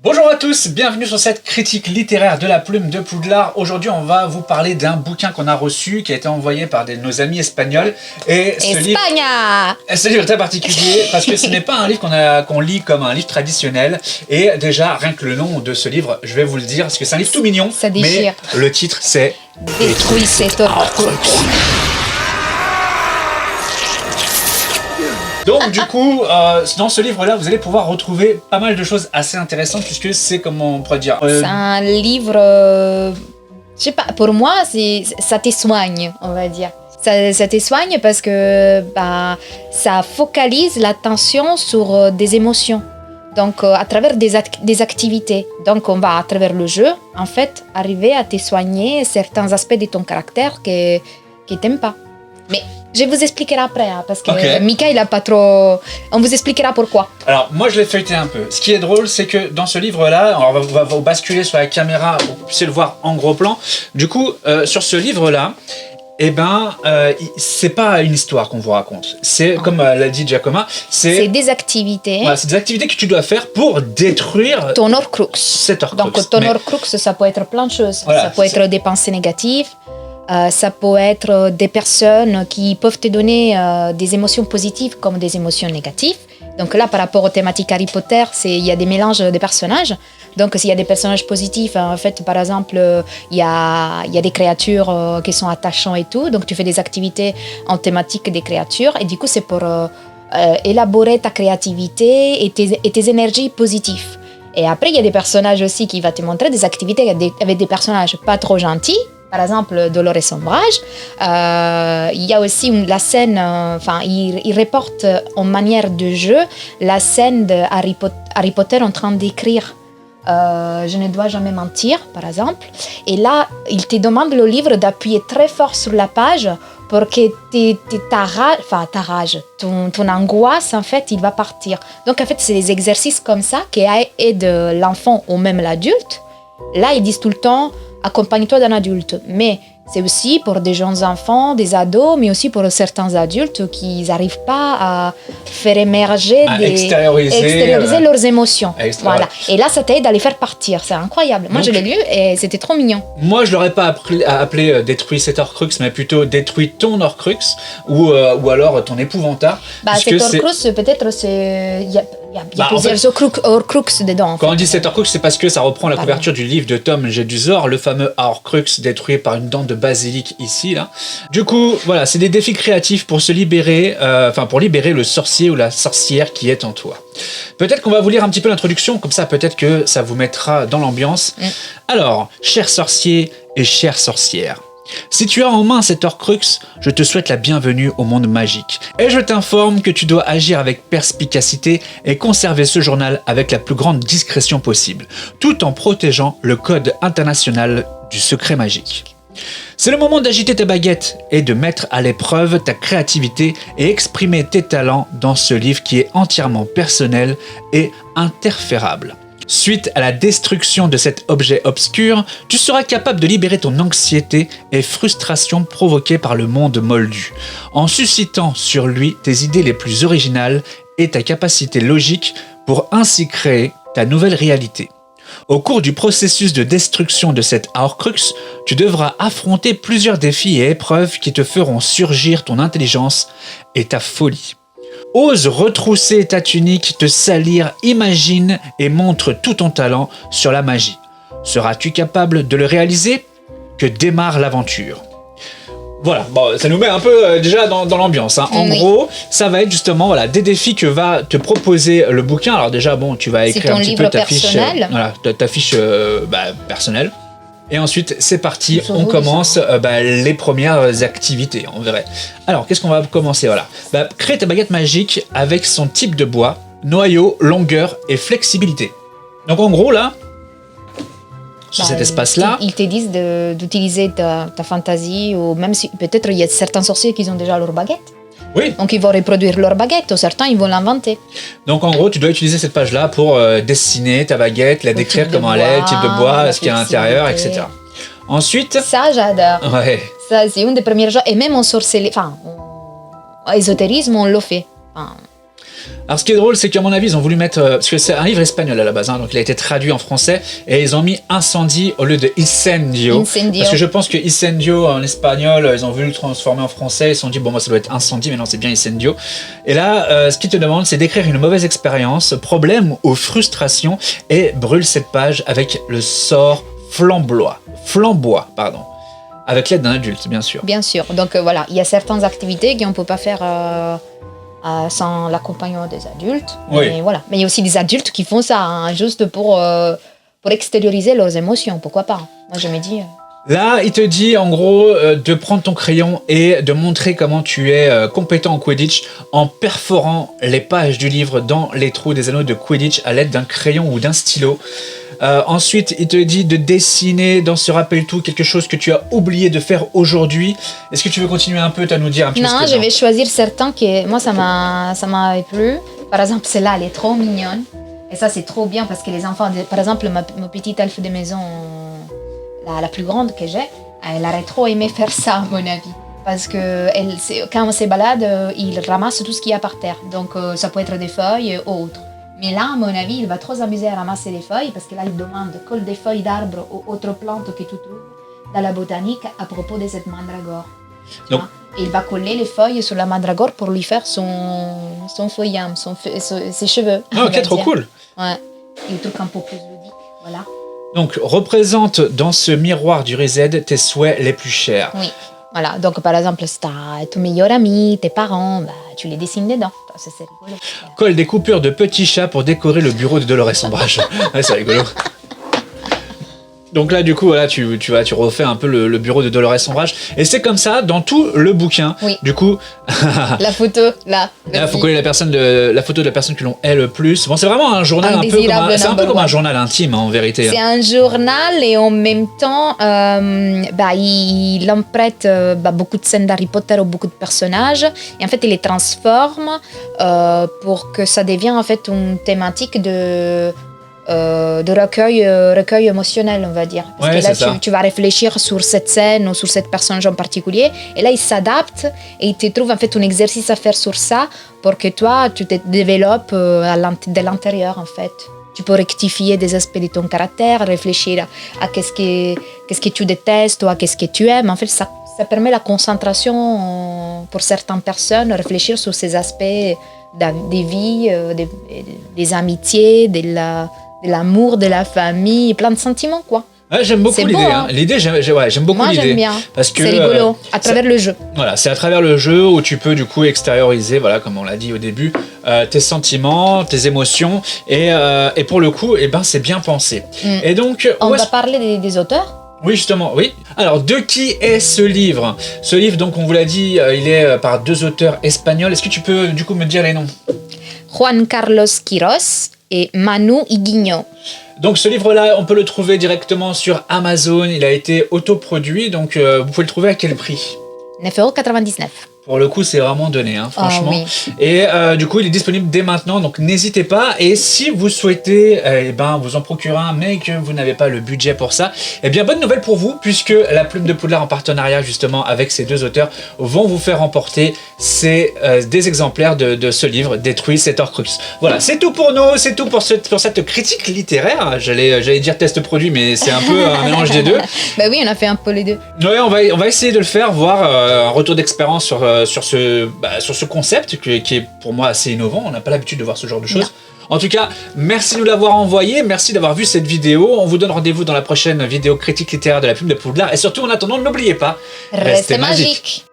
Bonjour à tous, bienvenue sur cette critique littéraire de la plume de Poudlard. Aujourd'hui, on va vous parler d'un bouquin qu'on a reçu, qui a été envoyé par nos amis espagnols. Et ce livre est très particulier parce que ce n'est pas un livre qu'on lit comme un livre traditionnel. Et déjà, rien que le nom de ce livre, je vais vous le dire, parce que c'est un livre tout mignon. Ça déchire. Mais le titre, c'est Détruis cet Horcrux. Donc du coup, dans ce livre-là, vous allez pouvoir retrouver pas mal de choses assez intéressantes puisque c'est, comment on pourrait dire... C'est un livre, je sais pas, pour moi, ça te soigne, on va dire. Ça te soigne parce que ça focalise l'attention sur des émotions. Donc, à travers des activités. Donc, on va, à travers le jeu, en fait, arriver à te soigner certains aspects de ton caractère que t'aimes pas. Mais je vous expliquerai après, parce que Mika, il a pas trop... On vous expliquera pourquoi. Alors, moi, je l'ai feuilleté un peu. Ce qui est drôle, c'est que dans ce livre-là, on va vous basculer sur la caméra pour que vous puissiez le voir en gros plan. Du coup, sur ce livre-là, c'est pas une histoire qu'on vous raconte. C'est, comme l'a dit Giacomo, c'est des activités. Voilà, c'est des activités que tu dois faire pour détruire ton Horcrux. Cet Horcrux. Donc, ton Horcrux, ça peut être plein de choses. Voilà, ça peut être des pensées négatives. Ça peut être des personnes qui peuvent te donner des émotions positives comme des émotions négatives. Donc là, par rapport aux thématiques Harry Potter, il y a des mélanges de personnages. Donc s'il y a des personnages positifs, en fait, par exemple, il y a des créatures qui sont attachantes et tout. Donc tu fais des activités en thématique des créatures. Et du coup, c'est pour élaborer ta créativité et tes énergies positives. Et après, il y a des personnages aussi qui vont te montrer des activités avec des personnages pas trop gentils. Par exemple, Dolores Ombrage. Il y a aussi la scène, il reporte en manière de jeu la scène de Harry Potter en train d'écrire Je ne dois jamais mentir, par exemple. Et là, il te demande le livre d'appuyer très fort sur la page pour que ta rage, ton angoisse, en fait, il va partir. Donc, en fait, c'est des exercices comme ça qui aident l'enfant ou même l'adulte. Là, ils disent tout le temps accompagne-toi d'un adulte. Mais c'est aussi pour des jeunes enfants, des ados, mais aussi pour certains adultes qui n'arrivent pas à faire émerger, extérioriser leurs émotions. Voilà. Et là, ça t'aide à les faire partir. C'est incroyable. Moi, je l'ai lu et c'était trop mignon. Moi, je ne l'aurais pas appelé Détruis cet Horcrux, mais plutôt Détruis ton Horcrux ou alors ton épouvantail. Cet Horcrux, peut-être, il y a plusieurs Horcrux dedans. Quand on dit cet Horcrux, c'est parce que ça reprend la couverture du livre de Tom Jedusor, le fameux Horcrux détruit par une dent de basilic ici, là. Du coup, voilà, c'est des défis créatifs pour se libérer, pour libérer le sorcier ou la sorcière qui est en toi. Peut-être qu'on va vous lire un petit peu l'introduction, comme ça, peut-être que ça vous mettra dans l'ambiance. Alors, chers sorciers et chères sorcières, si tu as en main cet Horcrux, je te souhaite la bienvenue au monde magique. Et je t'informe que tu dois agir avec perspicacité et conserver ce journal avec la plus grande discrétion possible, tout en protégeant le code international du secret magique. C'est le moment d'agiter ta baguette et de mettre à l'épreuve ta créativité et exprimer tes talents dans ce livre qui est entièrement personnel et interférable. Suite à la destruction de cet objet obscur, tu seras capable de libérer ton anxiété et frustration provoquée par le monde moldu, en suscitant sur lui tes idées les plus originales et ta capacité logique pour ainsi créer ta nouvelle réalité. Au cours du processus de destruction de cet Horcrux, tu devras affronter plusieurs défis et épreuves qui te feront surgir ton intelligence et ta folie. Ose retrousser ta tunique, te salir, imagine et montre tout ton talent sur la magie. Seras-tu capable de le réaliser ? Que démarre l'aventure. Voilà, bon, ça nous met un peu déjà dans l'ambiance. En gros, ça va être justement des défis que va te proposer le bouquin. Alors déjà, tu vas écrire un petit peu ta fiche personnelle. Et ensuite, c'est parti, on commence les premières activités, on verrait. Alors, qu'est-ce qu'on va commencer ? Crée ta baguette magique avec son type de bois, noyau, longueur et flexibilité. Donc en gros, là, sur cet espace-là... Ils te disent d'utiliser ta fantaisie, ou même si peut-être il y a certains sorciers qui ont déjà leur baguette. Oui. Donc ils vont reproduire leur baguette, ou certains ils vont l'inventer. Donc en gros, tu dois utiliser cette page-là pour dessiner ta baguette, la décrire comment elle est, le type de bois, ce qu'il y a à l'intérieur, etc. Ensuite... Ça, j'adore. Ouais. Ça, c'est une des premières choses. Et même en sorcellerie, en ésotérisme, on le fait. Alors ce qui est drôle, c'est qu'à mon avis, ils ont voulu mettre... parce que c'est un livre espagnol à la base, hein, donc il a été traduit en français, et ils ont mis incendie au lieu de incendio. Parce que je pense que incendio en espagnol, ils ont voulu le transformer en français, ils se sont dit, bon, moi ça doit être incendie, mais non, c'est bien incendio. Et là, ce qu'ils te demandent, c'est d'écrire une mauvaise expérience, problème ou frustration, et brûle cette page avec le sort flamboie, pardon. Avec l'aide d'un adulte, bien sûr. Bien sûr. Donc voilà, il y a certaines activités qu'on ne peut pas faire sans l'accompagnement des adultes. Oui. Mais voilà. Mais il y a aussi des adultes qui font ça, hein, juste pour extérioriser leurs émotions. Pourquoi pas? Moi, je me dis... Là, il te dit en gros de prendre ton crayon et de montrer comment tu es compétent en Quidditch en perforant les pages du livre dans les trous des anneaux de Quidditch à l'aide d'un crayon ou d'un stylo. Ensuite, il te dit de dessiner dans ce rappel-tout quelque chose que tu as oublié de faire aujourd'hui. Est-ce que tu veux continuer un peu, à nous dire un petit peu ce que je vais choisir certains qui, moi, ça m'a plu. Par exemple, celle-là, elle est trop mignonne. Et ça, c'est trop bien parce que les enfants, par exemple, ma petite elfe de maison, la plus grande que j'ai, elle aurait trop aimé faire ça, à mon avis. Parce que quand on se balade, il ramasse tout ce qu'il y a par terre. Donc, ça peut être des feuilles ou autre. Mais là, à mon avis, il va trop s'amuser à ramasser les feuilles parce que là, il demande colle des feuilles d'arbres ou autres plantes que tu trouves dans la botanique à propos de cette mandragore. Donc, et il va coller les feuilles sur la mandragore pour lui faire son feuillant, ses cheveux. Ah, ok, trop cool. Ouais, et le truc un peu plus ludique, voilà. Donc, représente dans ce miroir du reset tes souhaits les plus chers. Oui. Voilà, donc par exemple, si t'as ton meilleur ami, tes parents, tu les dessines dedans. Ça, c'est rigolo. Colle des coupures de petits chats pour décorer le bureau de Dolores Ombrage. Ouais, c'est rigolo. Donc là, du coup, voilà, tu refais un peu le bureau de Dolores Ombrage. Et c'est comme ça dans tout le bouquin. Oui. Du coup... la photo, là. Là, il faut coller la photo de la personne que l'on est le plus. Bon, c'est vraiment un journal un peu comme un journal intime, hein, en vérité. C'est un journal et en même temps, il emprunte beaucoup de scènes d'Harry Potter ou beaucoup de personnages. Et en fait, il les transforme pour que ça devienne en fait une thématique de recueil émotionnel, on va dire. Parce que là, tu vas réfléchir sur cette scène ou sur cette personnage en particulier. Et là, il s'adapte et il te trouve en fait un exercice à faire sur ça pour que toi, tu te développes de l'intérieur, en fait. Tu peux rectifier des aspects de ton caractère, réfléchir à qu'est-ce que tu détestes ou à qu'est-ce que tu aimes. En fait, ça permet la concentration pour certaines personnes, réfléchir sur ces aspects des vies, des amitiés, de l'amour, de la famille, plein de sentiments, quoi. Ouais, j'aime beaucoup l'idée. Hein. L'idée, j'aime beaucoup l'idée. Moi, j'aime bien. Parce que c'est rigolo, à travers le jeu. Voilà, c'est à travers le jeu où tu peux, du coup, extérioriser, voilà, comme on l'a dit au début, tes sentiments, tes émotions. Et pour le coup, c'est bien pensé. Et donc... On va parler des auteurs. Oui, justement, oui. Alors, de qui est ce livre? Ce livre, donc, on vous l'a dit, il est par 2 auteurs espagnols. Est-ce que tu peux, du coup, me dire les noms? Juan Carlos Quiros et Manu Higuino. Donc ce livre-là, on peut le trouver directement sur Amazon. Il a été autoproduit, donc vous pouvez le trouver à quel prix? 9,99 €. Pour le coup, c'est vraiment donné, hein, franchement. Oui. Et du coup, il est disponible dès maintenant, donc n'hésitez pas. Et si vous souhaitez vous en procurer un, mais que vous n'avez pas le budget pour ça, bonne nouvelle pour vous, puisque la Plume de Poudlard, en partenariat justement avec ces 2 auteurs, vont vous faire remporter des exemplaires de ce livre, Détruit cet Horcrux. Voilà, c'est tout pour nous, c'est tout pour cette critique littéraire. J'allais dire test produit, mais c'est un peu un mélange des deux. Oui, on a fait un peu les deux. Ouais, on va essayer de le faire, voir un retour d'expérience sur ce concept qui est pour moi assez innovant. On n'a pas l'habitude de voir ce genre de choses. Non. En tout cas, merci de nous l'avoir envoyé, merci d'avoir vu cette vidéo. On vous donne rendez-vous dans la prochaine vidéo critique littéraire de la Plume de Poudlard. Et surtout, en attendant, n'oubliez pas, restez magique.